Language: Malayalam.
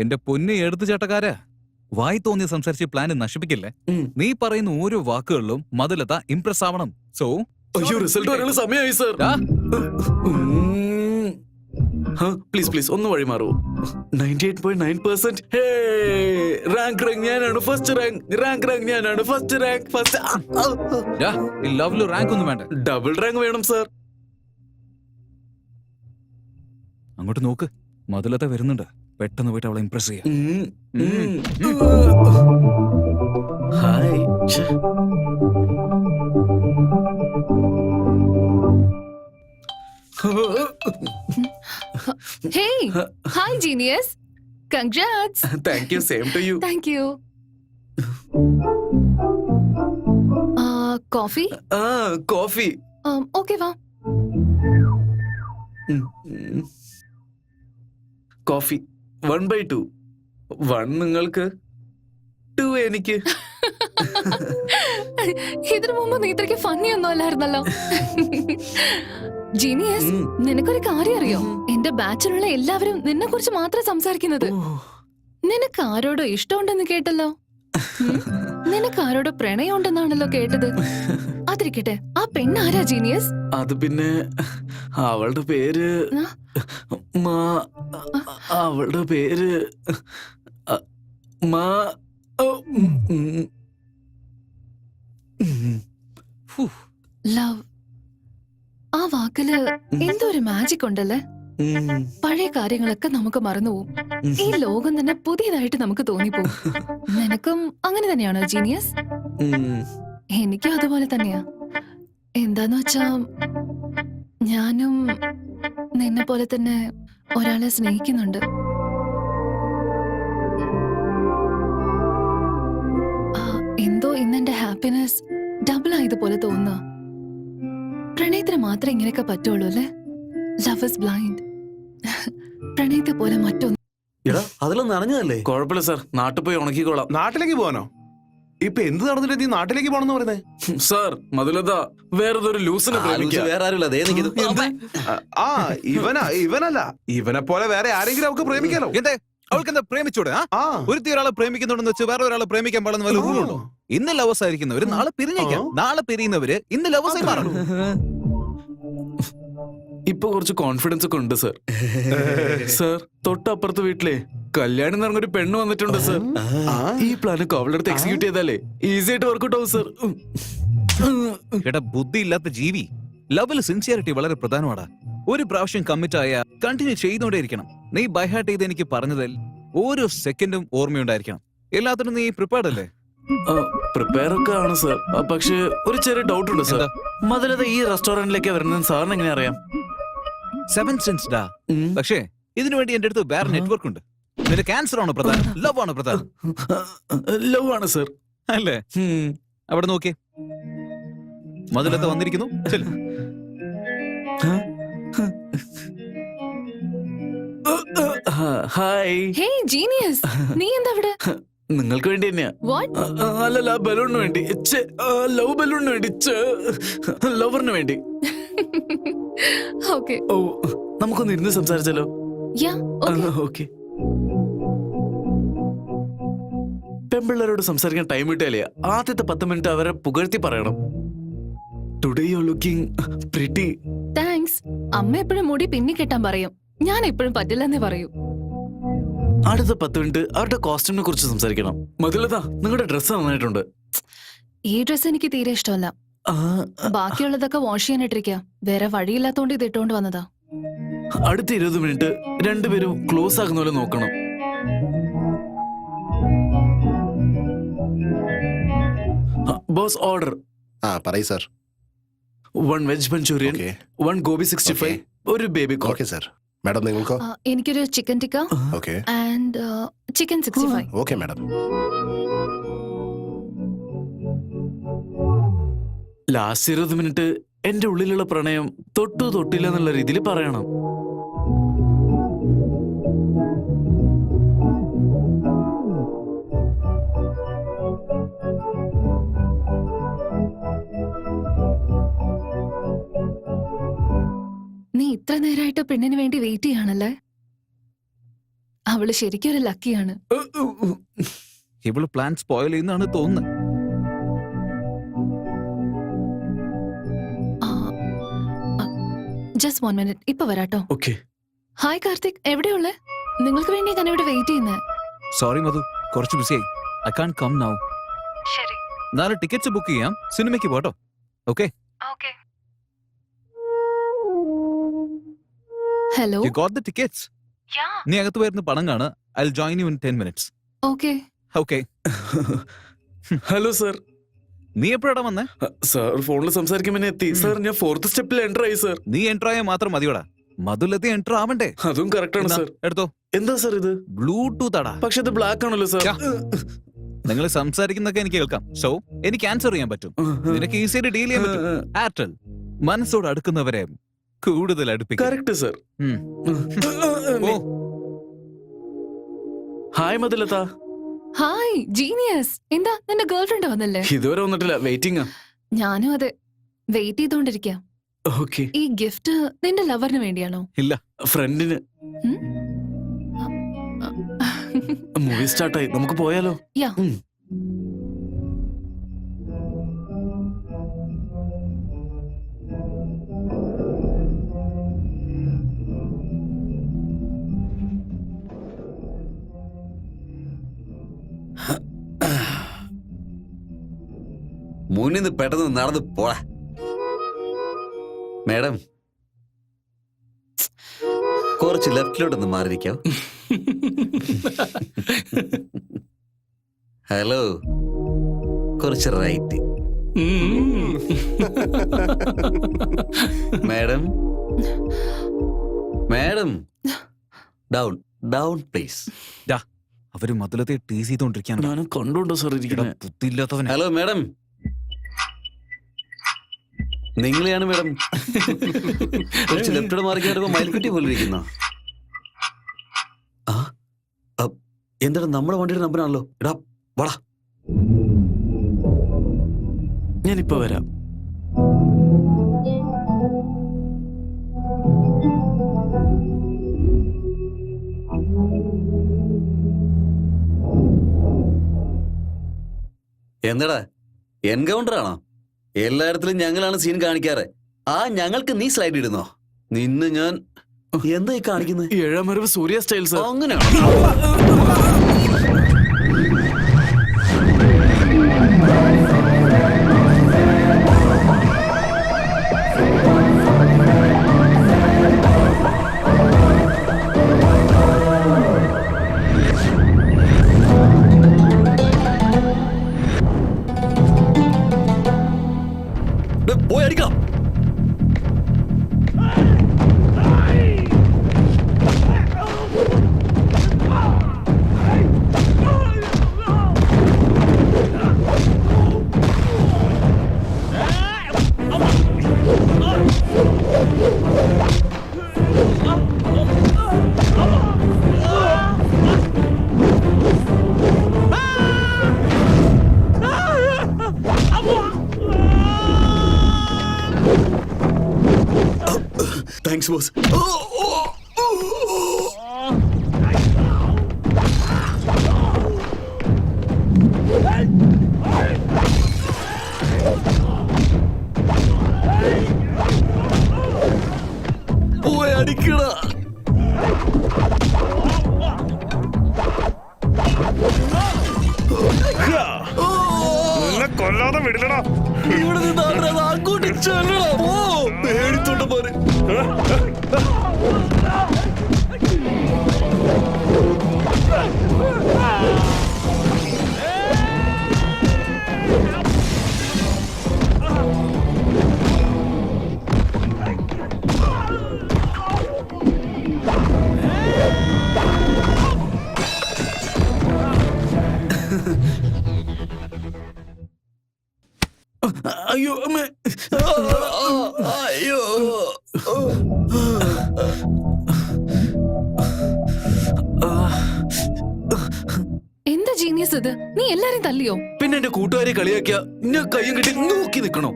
എന്റെ പൊന്നെ എടുത്തുചാട്ടക്കാരാ, വായി തോന്നി സംസാരിച്ച് പ്ലാൻ നശിപ്പിക്കില്ലേ. നീ പറയുന്ന ഓരോ വാക്കുകളിലും മധുലത ഇംപ്രസ് ആവണം. സോ അയ്യോ, റിസൾട്ട് വരാനുള്ള സമയമായി സർ. പ്ലീസ് പ്ലീസ് ഒന്ന് വഴി മാറൂ. 98.9%. റാങ്ക് ഞാനാണ് ഫസ്റ്റ് റാങ്ക് ഞാനാണ് ഫസ്റ്റ് റാങ്ക്. ഈ ലവ്ലു റാങ്ക് ഒന്നും വേണ്ട, ഡബിൾ റാങ്ക് വേണം സർ. അങ്ങോട്ട് നോക്ക്, മധുലത വരുന്നുണ്ട്. പെട്ടെന്ന് പോയിട്ട് അവളെ ഇംപ്രസ് ചെയ്യാം. Hi. Hey, hi genius. Congrats. Thank you, same to you. Thank you. Coffee? Coffee. Okay, va. Coffee 1/2. 1 നിങ്ങൾക്ക്, 2 എനിക്ക്. ഇതിനു മുമ്പ് നീ ഇത്രയ്ക്ക് ഫണ്ണി ഒന്നും അല്ലായിരുന്നല്ലോ. ജീനിയസ്, നിനക്കൊരു കാര്യം അറിയോ? എന്റെ ബാച്ചിലുള്ള എല്ലാവരും നിന്നെ കുറിച്ച് മാത്രം സംസാരിക്കുന്നത്. നിനക്ക് ആരോടോ ഇഷ്ടമുണ്ടെന്ന് കേട്ടല്ലോ. നിനക്ക് ആരോടോ പ്രണയം ഉണ്ടെന്നാണല്ലോ കേട്ടത്. അതിരിക്കട്ടെ, ആ പെണ്ണാരാ ജീനിയസ്? അത് പിന്നെ അവളുടെ പേര് അവളുടെ പേര് ലവ്. ആ വാക്കില് എന്തോ ഒരു മാജിക് ഉണ്ടല്ലേ. പഴയ കാര്യങ്ങളൊക്കെ നമുക്ക് മറന്നുപോകും. ഈ ലോകം തന്നെ പുതിയതായിട്ട് നമുക്ക് തോന്നിപ്പോകും. നിനക്കും അങ്ങനെ തന്നെയാണോ ജീനിയസ്? എനിക്കും അതുപോലെ തന്നെയാ. എന്താന്ന് വെച്ചാ, ഞാനും നിന്നെ പോലെ തന്നെ ഒരാളെ സ്നേഹിക്കുന്നുണ്ട്. എന്തോ ഇന്നെന്റെ ഹാപ്പിനെസ് ഡബിൾ ആയതുപോലെ തോന്നുക. പ്രണയത്തിന് മാത്രമേ ഇങ്ങനെയൊക്കെ പറ്റുള്ളൂ അല്ലേ? Love is blind. പ്രണയത്തെ പോലെ മറ്റൊന്നും. അതിലൊന്നും അറിഞ്ഞതല്ലേ? കുഴപ്പമില്ല സാർ, നാട്ടിൽ പോയി ഉണക്കിക്കോളാം. നാട്ടിലേക്ക് പോകാനോ? ഇപ്പൊ എന്ത് നടന്നിട്ട് നീ നാട്ടിലേക്ക് പോണെന്ന് പറയുന്നേ? സാർ, മധുലത വേറൊരു ലൂസിനെ വേറെ ആരുമില്ല. ഇവനല്ല, ഇവനെ പോലെ വേറെ ആരെങ്കിലും അവൾക്ക് പ്രേമിക്കാലോ. അവൾക്ക് എന്താ പ്രേമിച്ചൂടെ? ഒരുത്തി ഒരാളെ പ്രേമിക്കുന്നുണ്ടെന്ന് വെച്ച് വേറെ ഒരാളെ പ്രേമിക്കാൻ പാടുന്ന വല്ല റൂളുണ്ടോ? ഇന്ന് ലവേഴ്സ് ആയിരിക്കുന്നവര് നാളെ പിരിഞ്ഞേക്കാം, നാളെ പിരിയുന്നവര് ഇന്ന് ലവേഴ്സ് ആയി മാറണം. ഇപ്പൊ കുറച്ച് കോൺഫിഡൻസ് ഒക്കെ ഉണ്ട് സർ. സർ, തൊട്ടപ്പുറത്തെ വീട്ടിലെ കല്യാണം നടന്നൊരു പെണ്ണ് വന്നിട്ടുണ്ട് സർ. ഈ പ്ലാനൊക്കെ അവളുടെ അടുത്ത് എക്സിക്യൂട്ട് ചെയ്താലേ ഈസി ആയിട്ട് വർക്ക്ഔട്ട് ആവും സർ. എടാ, ബുദ്ധി ഇല്ലാത്ത ജീവി, ലവിൽ സിൻസിയറിറ്റി വളരെ പ്രധാനമാണ്. ഒരു പ്രാവശ്യം കമ്മിറ്റ് ആയ കണ്ടിന്യൂ ചെയ്തുകൊണ്ടേയിരിക്കണം. നീ ബൈഹാർട്ട് ചെയ്ത് എനിക്ക് പറഞ്ഞതിൽ ഓരോ സെക്കൻഡും ഓർമ്മയുണ്ടായിരിക്കണം. എല്ലാത്തിനും നീ പ്രിപ്പയർഡ് അല്ലേ? പ്രിപ്പയർ ഒക്കെ ആണ് സർ. പക്ഷെ ഒരു ചെറിയ ഡൗട്ട് ഉണ്ട് സർ. മധുലത ഈ റെസ്റ്റോറന്റിലേക്ക് വരുന്നത് സാറിന് എങ്ങനെ അറിയാം? 7 സെൻസ് ഡാ. പക്ഷേ ഇതിനുവേണ്ടി എന്റെ അടുത്ത് വേറെ നെറ്റ്വർക്ക് ഉണ്ട്. നിന്റെ ക്യാൻസർ ആണോ പ്രധാനം, ലവ് ആണോ പ്രധാനം? ലവ് ആണ് സർ. അല്ലേ? അവിടെ നോക്കിയേ, മധുലത വന്നിരിക്കുന്നു. ഹായ്. ഹേ ജീനിയസ്, നീ എന്താ ഇവിടെ? നിങ്ങൾക്ക് വേണ്ടി തന്നെയാ. അല്ലല്ല, ബലൂണിന് വേണ്ടി. ലവ് ബലൂണിന് വേണ്ടി, ലവറിന് വേണ്ടി. ഓക്കേ. ഓ, നമുക്കൊന്ന് ഇരുന്ന് സംസാരിച്ചാലോ? ഓക്കെ. പെമ്പിള്ളേരോട് സംസാരിക്കാൻ ടൈം കിട്ടിയാലേ ആദ്യത്തെ 10 മിനിറ്റ് അവരെ പുകഴ്ത്തി പറയണം. Today you are looking pretty. Thanks. അമ്മ എപ്പോഴും മുടി പിന്നി കെട്ടാൻ പറയും, ഞാൻ എപ്പോഴും പറ്റില്ലെന്നേ പറയൂ. അടുത്ത 10 മിനിറ്റ് അവരുടെ കോസ്റ്റ്യൂമിനെ കുറിച്ച് സംസാരിക്കണം. മധുലത, നിങ്ങളുടെ ഡ്രസ്സ് നന്നായിട്ടുണ്ട്. ഈ ഡ്രസ് എനിക്ക് തീരെ ഇഷ്ടമല്ല. ബാക്കിയുള്ളതൊക്കെ വാഷ് ചെയ്യാനിട്ടിരിക്കുക. വേറെ വഴിയില്ലാത്തോണ്ട് ഇത് ഇട്ടോണ്ട് വന്നതാ. അടുത്ത 20 മിനിറ്റ് രണ്ടുപേരും ക്ലോസ് ആകുന്ന പോലെ നോക്കണം. Boss, order. പറയൂ സർ. 1 വെജ് മഞ്ചൂരിയൻ, 1 ഗോബി 65, ഒരു baby corn. Okay sir. Madam, നിങ്ങൾക്കോ? എനിക്കൊരു chicken tikka and chicken 65. Okay madam. Last 20 minute എന്റെ ഉള്ളിലുള്ള പ്രണയം തൊട്ടു തൊട്ടില്ല എന്നുള്ള രീതിയിൽ പറയണം. നീ ഇത്ര നേരമായിട്ട് പെണ്ണിന് വേണ്ടി വെയിറ്റ് ചെയ്യാണല്ലേ? അവള് ശരിക്കും ഒരു ലക്കിയാണ്. ഇവള് പ്ലാൻ സ്പോയിൽ ചെയ്യുന്നതാണ് തോന്നുന്നത്. ജസ്റ്റ് 1 minute, ഇപ്പൊ വരാട്ടോ. ഓക്കെ. ഹായ് കാർത്തിക്, എവിടെയുള്ളേ? നിങ്ങൾക്ക് വേണ്ടി ഞാൻ ഇവിടെ വെയിറ്റ് ചെയ്യുന്നേ. സോറി മധു, കുറച്ച് ബിസിയായി. I can come now. ശരി. നാളെ ടിക്കറ്റ്സ് ബുക്ക് ചെയ്യാം, സിനിമയ്ക്ക് പോട്ടോ. ഓക്കെ? Hello. You got the tickets? നീ അകത്ത് വരുന്ന പണം കാണ്. I will join you in 10 minutes. Okay. Okay. Hello sir. നീ എപ്പോഴാണ് വന്നേ? സാർ ഫോണിൽ സംസാരിക്കുമ്പോൾ എത്തി. സാർ ഞാൻ 4th സ്റ്റെപ്പിൽ എൻ്റർ ആയി സർ. നീ എൻട്രായ മാത്രം മതിയോടാ, മധുലത്തെ എൻട്ര ആവണ്ടേ? അതും കറക്റ്റ് ആണ് സർ. എടുത്തോ. എന്താ സർ ഇത്? ബ്ലൂടൂത്ത് ആടാ. പക്ഷെ ഇത് ബ്ലാക്ക് ആണല്ലോ സർ. നിങ്ങൾ സംസാരിക്കുന്നൊക്കെ എനിക്ക് കേൾക്കാം. സോ എനിക്ക് ആൻസർ ചെയ്യാൻ പറ്റും. നിനക്ക് ഈസിയായിട്ട് ഡീൽ ചെയ്യാൻ പറ്റും. എയർടെൽ മനസ്സോട് അടുക്കുന്നവരെ കൂടുതൽ അടുപ്പിക്കും. Correct sir. Hi Madhulatha. Hi genius. എന്താ നിന്റെ ഗേൾ ഫ്രണ്ട് വന്നല്ലേ? ഇതുവരെ വന്നിട്ടില്ല, വെയിറ്റിംഗ്. ഞാനും അതെ, വെയിറ്റ് ചെയ്തോണ്ടിരിക്കാം. ഓക്കെ. ഈ ഗിഫ്റ്റ് നിന്റെ ലവറിന് വേണ്ടിയാണോ? ഇല്ല, ഫ്രണ്ടിന്. മൂവി സ്റ്റാർട്ടായി, നമുക്ക് പോയാലോ? യാ. മുന്നിൽ നിന്ന് പെട്ടെന്ന് നടന്ന് പോടാ. മാഡം, കുറച്ച് ലെഫ്റ്റിലോട്ടൊന്ന് മാറിയിരിക്കാവോ? ഹലോ, കുറച്ച് right. Madam, madam, down down please. അവര് മധുലത്തെ ടീസ് ചെയ്തോണ്ടിരിക്കാൻ. ഞാനും കണ്ടുണ്ടോ സാർ ഇരിക്കണ ബുദ്ധിയില്ലാത്തവൻ. ഹലോ മാഡം, നിങ്ങളെയാണ് മാഡം. കുറച്ച് ലെഫ്റ്റോട് മാറിക്കാരപ്പോ മയിൽക്കുട്ടി പോലെ ഇരിക്കുന്ന. എന്താണ് നമ്മുടെ വണ്ടിയുടെ നമ്പറാണല്ലോ. എടാ വാടാ. ഞാനിപ്പോ വരാം. എന്താടാ എൻകൗണ്ടർ ആണോ? എല്ലായിടത്തിലും ഞങ്ങളാണ് സീൻ കാണിക്കാറ്. ഞങ്ങൾക്ക് നീ സ്ലൈഡ് ഇടുന്നോ? നിന്ന് ഞാൻ എന്തായി കാണിക്കുന്നത്? 7ാം വരവ് സൂര്യ സ്റ്റൈൽ സാർ. അങ്ങനെയാണോ? പോയി അടിക്കാം. Thanks boss. പോയി അടിക്കടാ. കൊല്ലാതെ വിടില്ലടാ. ഇവിടെ നിന്ന് അങ്ങോട്ട് ചെല്ലടാ. പേടിത്തോണ്ട പോരെ. അയ്യോ അമ്മേ. അയ്യോ. എന്താ ജീനിയസ് ഇത്? നീ എല്ലാരെയും തല്ലിയോ? പിന്നെ എന്റെ കൂട്ടുകാരെ കളിയാക്കിയ ഞാൻ കയ്യും കെട്ടി നോക്കി നിക്കണോ?